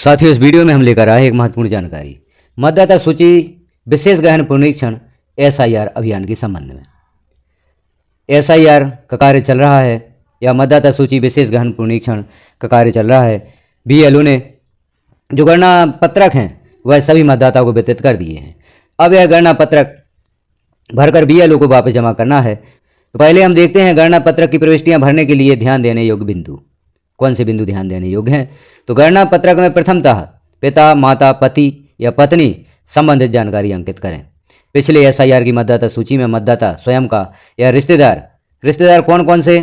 साथियों, इस वीडियो में हम लेकर आए एक महत्वपूर्ण जानकारी मतदाता सूची विशेष गहन पुनरीक्षण एसआईआर अभियान के संबंध में। एसआईआर का कार्य चल रहा है या मतदाता सूची विशेष गहन पुनरीक्षण का कार्य चल रहा है। बीएलओ ने जो गणना पत्रक हैं वह सभी मतदाताओं को वितरित कर दिए हैं। अब यह गणना पत्रक भरकर बीएलओ को वापस जमा करना है। तो पहले हम देखते हैं गणना पत्रक की प्रविष्टियां भरने के लिए ध्यान देने योग्य बिंदु। कौन से बिंदु ध्यान देने योग्य हैं? तो गणना पत्रक में प्रथमतः पिता, माता, पति या पत्नी संबंधित जानकारी अंकित करें। पिछले एसआईआर की मतदाता सूची में मतदाता स्वयं का या रिश्तेदार कौन कौन से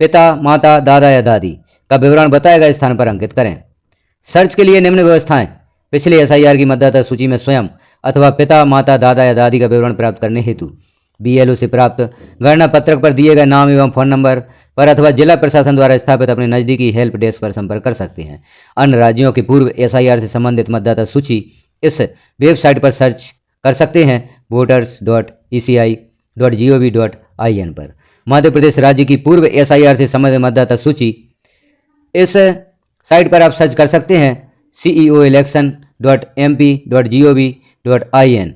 पिता, माता, दादा या दादी का विवरण बताए गए स्थान पर अंकित करें। सर्च के लिए निम्न व्यवस्थाएं पिछले एसआईआर की मतदाता सूची में स्वयं अथवा पिता, माता, दादा या दादी का विवरण प्राप्त करने हेतु बीएलओ से प्राप्त गणना पत्रक पर दिए गए नाम एवं फोन नंबर पर अथवा जिला प्रशासन द्वारा स्थापित अपने नज़दीकी हेल्प डेस्क पर संपर्क कर सकते हैं। अन्य राज्यों की पूर्व एसआईआर से संबंधित मतदाता सूची इस वेबसाइट पर सर्च कर सकते हैं voters.eci.gov.in पर। मध्य प्रदेश राज्य की पूर्व एसआईआर से संबंधित मतदाता सूची इस साइट पर आप सर्च कर सकते हैं ceoelection.mp.gov.in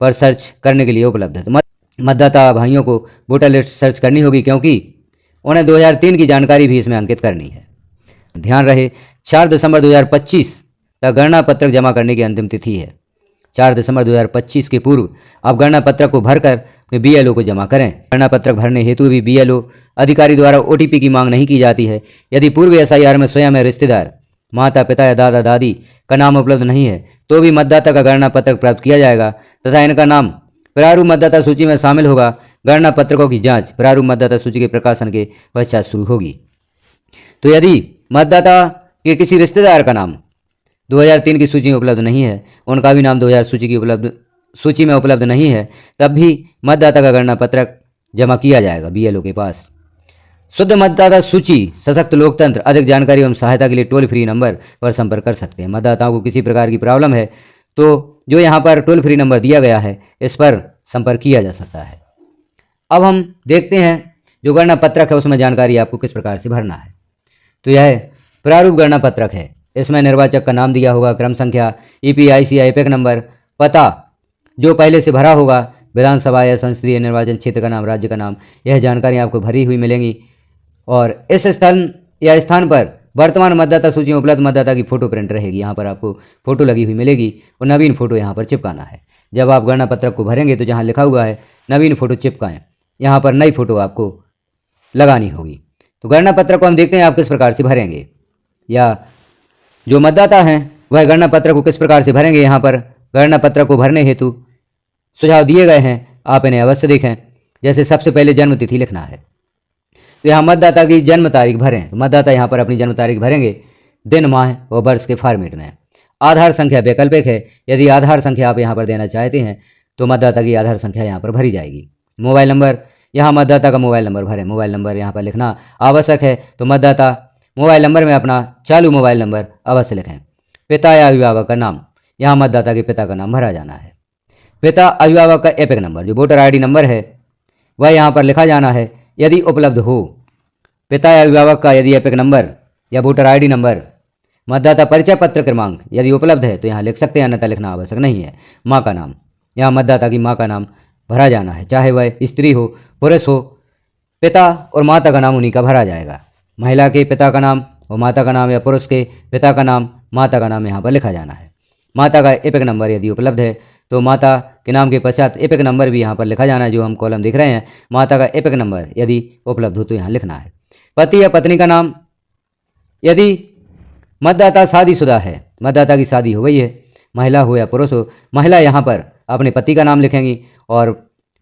पर सर्च करने के लिए उपलब्ध है। तो मतदाता भाइयों को वोटर लिस्ट सर्च करनी होगी क्योंकि उन्हें 2003 की जानकारी भी इसमें अंकित करनी है। ध्यान रहे 4 दिसंबर 2025 तक गणना पत्रक जमा करने की अंतिम तिथि है। 4 दिसंबर 2025 के पूर्व आप गणना पत्रक को भरकर अपने बीएलओ को जमा करें। गणना पत्रक भरने हेतु भी बीएलओ अधिकारी द्वारा ओटीपी की मांग नहीं की जाती है। यदि पूर्व एसआईआर में स्वयं या रिश्तेदार, माता, पिता या दादा दादी का नाम उपलब्ध नहीं है तो भी मतदाता का गणना पत्रक प्राप्त किया जाएगा तथा इनका नाम प्रारूप मतदाता सूची में शामिल होगा। गणना पत्रकों की जांच प्रारूप मतदाता सूची के प्रकाशन के पश्चात शुरू होगी। तो यदि मतदाता के किसी रिश्तेदार का नाम 2003 की सूची में उपलब्ध नहीं है, उनका भी नाम 2000 सूची में उपलब्ध नहीं है, तब भी मतदाता का गणना पत्रक जमा किया जाएगा बीएलओ के पास। शुद्ध मतदाता सूची सशक्त लोकतंत्र। अधिक जानकारी एवं सहायता के लिए टोल फ्री नंबर पर संपर्क कर सकते हैं। मतदाताओं को किसी प्रकार की प्रॉब्लम है तो जो यहाँ पर टोल फ्री नंबर दिया गया है इस पर संपर्क किया जा सकता है। अब हम देखते हैं जो गणना पत्रक है उसमें जानकारी आपको किस प्रकार से भरना है। तो यह प्रारूप गणना पत्रक है। इसमें निर्वाचक का नाम दिया होगा, क्रम संख्या, ईपीआईसी, एपिक नंबर, पता जो पहले से भरा होगा, विधानसभा या संसदीय निर्वाचन क्षेत्र का नाम, राज्य का नाम, यह जानकारी आपको भरी हुई मिलेंगी। और इस स्थान पर वर्तमान मतदाता सूची में उपलब्ध मतदाता की फोटो प्रिंट रहेगी। यहाँ पर आपको फोटो लगी हुई मिलेगी और नवीन फोटो यहाँ पर चिपकाना है। जब आप गणना पत्रक को भरेंगे तो जहाँ लिखा हुआ है नवीन फोटो चिपकाएं, यहाँ पर नई फोटो आपको लगानी होगी। तो गणना पत्रक को हम देखते हैं आप किस प्रकार से भरेंगे या जो मतदाता हैं वह गणना पत्रक को किस प्रकार से भरेंगे। यहाँ पर गणना पत्रक को भरने हेतु सुझाव दिए गए हैं, आप इन्हें अवश्य देखें। जैसे सबसे पहले जन्म तिथि लिखना है, तो यहाँ मतदाता की जन्म तारीख भरें। तो मतदाता यहाँ पर अपनी जन्म तारीख भरेंगे दिन, माह और वर्ष के फॉर्मेट में। आधार संख्या वैकल्पिक है, यदि आधार संख्या आप यहाँ पर देना चाहते हैं तो मतदाता की आधार संख्या यहाँ पर भरी जाएगी। मोबाइल नंबर, यहाँ मतदाता का मोबाइल नंबर भरें। मोबाइल नंबर यहाँ पर लिखना आवश्यक है, तो मतदाता मोबाइल नंबर में अपना चालू मोबाइल नंबर अवश्य लिखें। पिता या अभिभावक का नाम, यहाँ मतदाता के पिता का नाम भरा जाना है। पिता अभिभावक का एपिक नंबर जो वोटर आईडी नंबर है वह यहाँ पर लिखा जाना है यदि उपलब्ध हो। पिता या अभिभावक का यदि एपिक नंबर या वोटर आईडी नंबर, मतदाता परिचय पत्र क्रमांक यदि उपलब्ध है तो यहाँ लिख सकते हैं, अन्यथा लिखना आवश्यक नहीं है। माँ का नाम, यहाँ मतदाता की माँ का नाम भरा जाना है, चाहे वह स्त्री हो पुरुष हो, पिता और माता का नाम उन्हीं का भरा जाएगा। महिला के पिता का नाम और माता का नाम या पुरुष के पिता का नाम, माता का नाम यहाँ पर लिखा जाना है। माता का एपिक नंबर यदि उपलब्ध है तो माता के नाम के पश्चात एपिक नंबर भी यहाँ पर लिखा जाना है, जो हम कॉलम देख रहे हैं। माता का एपिक नंबर यदि उपलब्ध हो तो यहाँ लिखना है। पति या पत्नी का नाम, यदि मतदाता शादीशुदा है, मतदाता की शादी हो गई है, महिला हो या पुरुष हो, महिला यहाँ पर अपने पति का नाम लिखेंगी और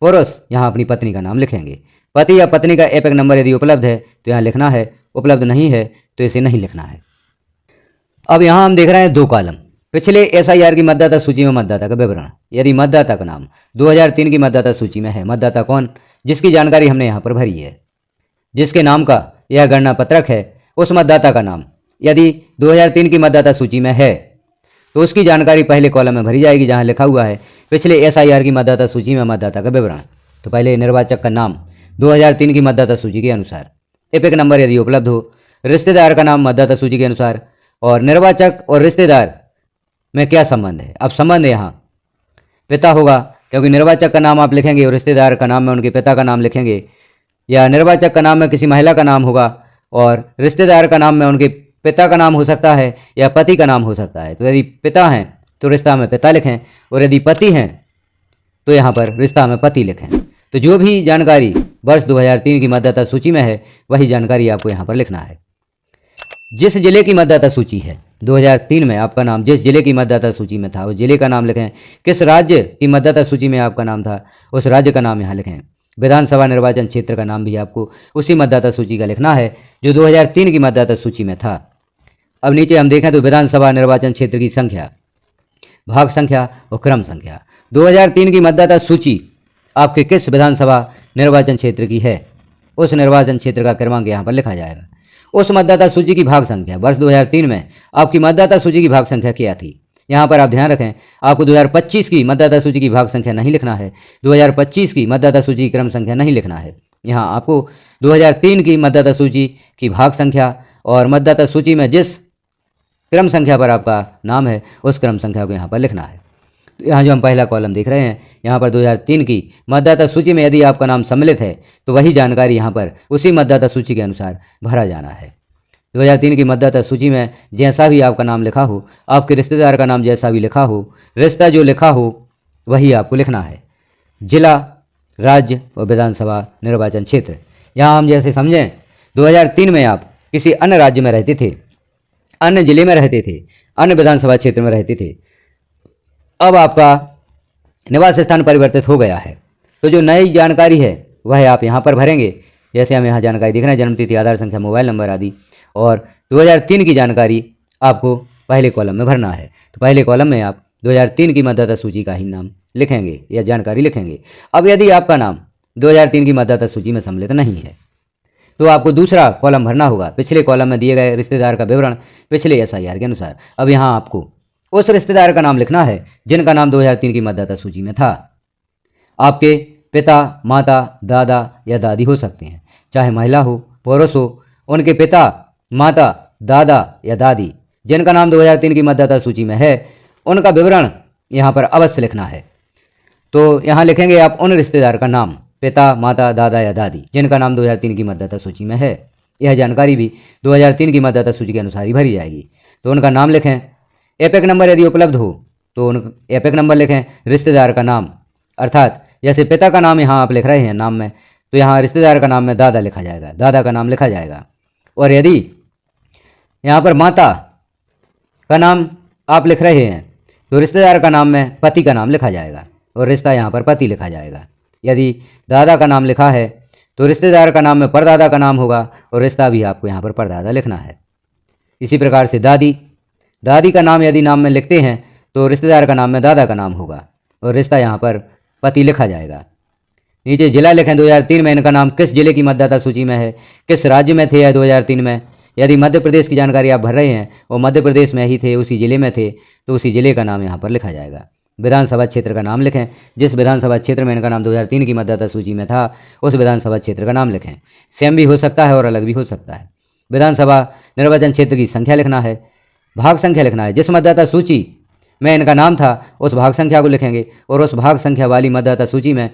पुरुष यहाँ अपनी पत्नी का नाम लिखेंगे। पति या पत्नी का एपिक नंबर यदि उपलब्ध है तो यहाँ लिखना है, उपलब्ध नहीं है तो इसे नहीं लिखना है। अब यहाँ हम देख रहे हैं 2 कॉलम। पिछले एसआईआर की मतदाता सूची में मतदाता का विवरण। यदि मतदाता का नाम 2003 की मतदाता सूची में है, मतदाता कौन, जिसकी जानकारी हमने यहाँ पर भरी है, जिसके नाम का यह गणना पत्रक है, उस मतदाता का नाम यदि 2003 की मतदाता सूची में है तो उसकी जानकारी पहले कॉलम में भरी जाएगी जहाँ लिखा हुआ है पिछले एसआईआर की मतदाता सूची में मतदाता का विवरण। तो पहले निर्वाचक का नाम 2003 की मतदाता सूची के अनुसार, एपिक नंबर यदि उपलब्ध हो, रिश्तेदार का नाम मतदाता सूची के अनुसार और निर्वाचक और रिश्तेदार में क्या संबंध है। अब संबंध यहाँ पिता होगा, क्योंकि निर्वाचक का नाम आप लिखेंगे और रिश्तेदार का नाम में उनके पिता का नाम लिखेंगे, या निर्वाचक का नाम में किसी महिला का नाम होगा और रिश्तेदार का नाम में उनके पिता का नाम हो सकता है या पति का नाम हो सकता है। तो यदि पिता हैं तो रिश्ता में पिता लिखें, और यदि पति हैं तो यहाँ पर रिश्ता में पति लिखें। तो जो भी जानकारी वर्ष 2003 की मतदाता सूची में है वही जानकारी आपको यहाँ पर लिखना है। जिस जिले की मतदाता सूची है 2003 में आपका नाम जिस जिले की मतदाता सूची में था उस जिले का नाम लिखें। किस राज्य की मतदाता सूची में आपका नाम था उस राज्य का नाम यहाँ लिखें। विधानसभा निर्वाचन क्षेत्र का नाम भी आपको उसी मतदाता सूची का लिखना है जो 2003 की मतदाता सूची में था। अब नीचे हम देखें तो विधानसभा निर्वाचन क्षेत्र की संख्या, भाग संख्या और क्रम संख्या। 2003 की मतदाता सूची आपके किस विधानसभा निर्वाचन क्षेत्र की है उस निर्वाचन क्षेत्र का क्रमांक यहाँ पर लिखा जाएगा। उस मतदाता सूची की भाग संख्या, वर्ष 2003 में आपकी मतदाता सूची की भाग संख्या क्या थी। यहाँ पर आप ध्यान रखें, आपको 2025 की मतदाता सूची की भाग संख्या नहीं लिखना है, 2025 की मतदाता सूची की क्रम संख्या नहीं लिखना है। यहाँ आपको 2003 की मतदाता सूची की भाग संख्या और मतदाता सूची में जिस क्रम संख्या पर आपका नाम है उस क्रम संख्या को यहाँ पर लिखना है। तो यहाँ जो हम पहला कॉलम देख रहे हैं, यहाँ पर 2003 की मतदाता सूची में यदि आपका नाम सम्मिलित है तो वही जानकारी यहाँ पर उसी मतदाता सूची के अनुसार भरा जाना है। 2003 की मतदाता सूची में जैसा भी आपका नाम लिखा हो, आपके रिश्तेदार का नाम जैसा भी लिखा हो, रिश्ता जो लिखा हो वही आपको लिखना है। जिला, राज्य और विधानसभा निर्वाचन क्षेत्र। यहाँ हम जैसे समझें 2003 में आप किसी अन्य राज्य में रहते थे, अन्य जिले में रहते थे, अन्य विधानसभा क्षेत्र में रहते थे। अब आपका निवास स्थान परिवर्तित हो गया है, तो जो नई जानकारी है वह आप यहाँ पर भरेंगे। जैसे हम यहाँ जानकारी देख रहे हैं, जन्मतिथि, आधार संख्या, मोबाइल नंबर आदि, और 2003 की जानकारी आपको पहले कॉलम में भरना है। तो पहले कॉलम में आप 2003 की मतदाता सूची का ही नाम लिखेंगे या जानकारी लिखेंगे। अब यदि आपका नाम 2003 की मतदाता सूची में सम्मिलित नहीं है तो आपको दूसरा कॉलम भरना होगा। पिछले कॉलम में दिए गए रिश्तेदार का विवरण पिछले SIR के अनुसार। अब यहाँ आपको उस रिश्तेदार का नाम लिखना है जिनका नाम 2003 की मतदाता सूची में था। आपके पिता, माता, दादा या दादी हो सकते हैं, चाहे महिला हो, पुरुष हो। उनके पिता, माता, दादा या दादी जिनका नाम 2003 की मतदाता सूची में है उनका विवरण यहाँ पर अवश्य लिखना है। तो यहाँ लिखेंगे आप उन रिश्तेदार का नाम, पिता, माता, दादा या दादी जिनका नाम 2003 की मतदाता सूची में है। यह जानकारी भी 2003 की मतदाता सूची के अनुसार ही भरी जाएगी। तो उनका नाम लिखें। एपिक नंबर यदि उपलब्ध हो तो उन एपिक नंबर लिखें। रिश्तेदार का नाम, अर्थात जैसे पिता का नाम यहाँ आप लिख रहे हैं नाम में, तो यहाँ रिश्तेदार का नाम में दादा लिखा जाएगा, दादा का नाम लिखा जाएगा। और यदि यहाँ पर माता का नाम आप लिख रहे हैं तो रिश्तेदार का नाम में पति का नाम लिखा जाएगा और रिश्ता यहाँ पर पति लिखा जाएगा। यदि दादा का नाम लिखा है तो रिश्तेदार का नाम में परदादा का नाम होगा और रिश्ता भी आपको यहाँ पर परदादा लिखना है। इसी प्रकार से दादी, दादी का नाम यदि नाम में लिखते हैं तो रिश्तेदार का नाम में दादा का नाम होगा और रिश्ता यहाँ पर पति लिखा जाएगा। नीचे जिला लिखें। 2003 में इनका नाम किस जिले की मतदाता सूची में है, किस राज्य में थे या 2003 में। यदि मध्य प्रदेश की जानकारी आप भर रहे हैं और मध्य प्रदेश में ही थे, उसी जिले में थे, तो उसी जिले का नाम यहाँ पर लिखा जाएगा। विधानसभा क्षेत्र का नाम लिखें। जिस विधानसभा क्षेत्र में इनका नाम 2003 की मतदाता सूची में था उस विधानसभा क्षेत्र का नाम लिखें। सेम भी हो सकता है और अलग भी हो सकता है। विधानसभा निर्वाचन क्षेत्र की संख्या लिखना है, भाग संख्या लिखना है। जिस मतदाता सूची में इनका नाम था उस भाग संख्या को लिखेंगे और उस भाग संख्या वाली मतदाता सूची में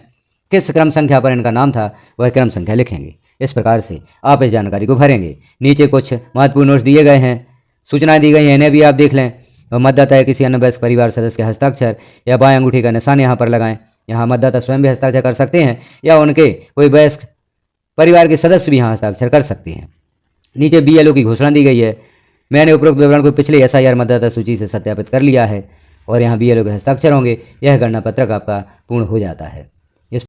किस क्रम संख्या पर इनका नाम था वह क्रम संख्या लिखेंगे। इस प्रकार से आप इस जानकारी को भरेंगे। नीचे कुछ महत्वपूर्ण नोट्स दिए गए हैं, सूचनाएं दी गई हैं, इन्हें भी आप देख लें। और मतदाता या किसी अन्य वयस्क परिवार सदस्य के हस्ताक्षर या बाएं अंगूठे का निशान यहाँ पर लगाएं। यहाँ मतदाता स्वयं भी हस्ताक्षर कर सकते हैं या उनके कोई वयस्क परिवार के सदस्य भी यहाँ हस्ताक्षर कर सकते हैं। नीचे BLO की घोषणा दी गई है। मैंने उपरोक्त विवरण को पिछले SIR मतदाता सूची से सत्यापित कर लिया है और यहाँ BLO के हस्ताक्षर होंगे। यह गणना पत्रक आपका पूर्ण हो जाता है।